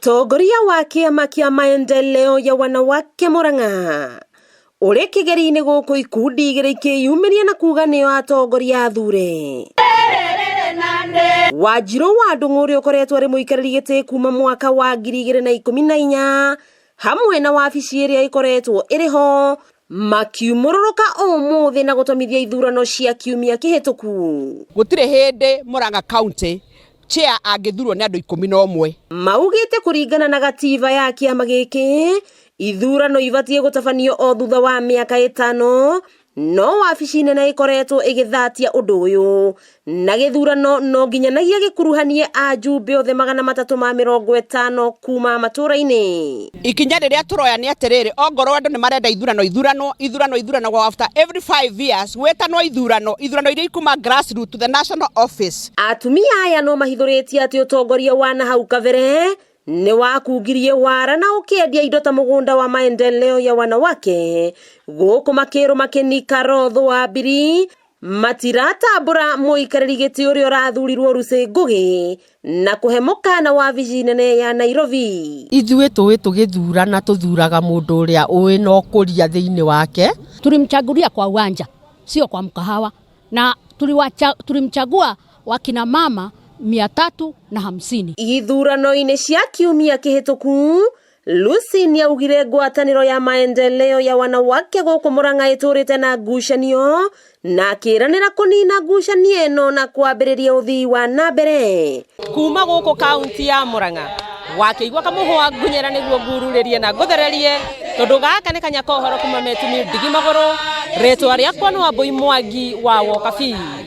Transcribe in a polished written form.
Mũtongoria wa kiama kia Maendeleo ya Wanawake Murang'a uri kigeri-ini guku ikundi igiri ikiyumiria na kuga niyo atongoria athure. Wanjiru wa Atongoria ukoretwo ari muikariri giti kuma mwaka wa 2014 hamwe na wabici iria ikoretwo iriho makiumururuka umuthi na gutomithia ithurano cia kiumia kihituku. Gutire hindi Murang'a County chair angithurwo ni andu 11 maugite kuringana na gatiba ya kiama giki ithurano ibatie gutabanio o thutha wa miaka 5 no wabici nene ikoretwo igithatia undu uyu na githurano no nginyanagia gikuruhanie ajumbe othe 350 kuma matura-ini. Ikinya riria turoya ni atiriri ongorwo andu ni marenda ithurano after every 5 years wetanwo ithurano iria ikuma grassroots to the national office. Atumia aya no mahithuritie ati utongoria wa na hau kabere ni wakungirie wara na ukiendia indo ta mugunda wa Maendeleo ya Wanawake guku makiro makinika rotho wa mbiri matiratambura muikariri giti uria urathurirwo Rusi Ngugi na kuhe mukana wabici nene ya Nairobi. Ithuĩ tugithurana tuthuraga mundu uria uwi na ukuria thiini wake. Tulimchagulia kwa uwanja sio kwa mkahawa na tulimchagua wakina mama 350. Ithurano-ini cia kiumia kihituku Lucy ni augire ngwataniro ya Maendeleo ya Wanawake guku Murang'a iturite na ngucanio na kiranira kunina ngucanio eno na kwambiriria uthii wa nambere kuma guku kaunti ya Murang'a wakeigwa kamuhwa ngunyera niguo ngururirie na nguthererie tondu gaka ni kanya kohoro kuma metumi ndigi magoro retwa riakwa no Aboi Mwangi wa Wokabi.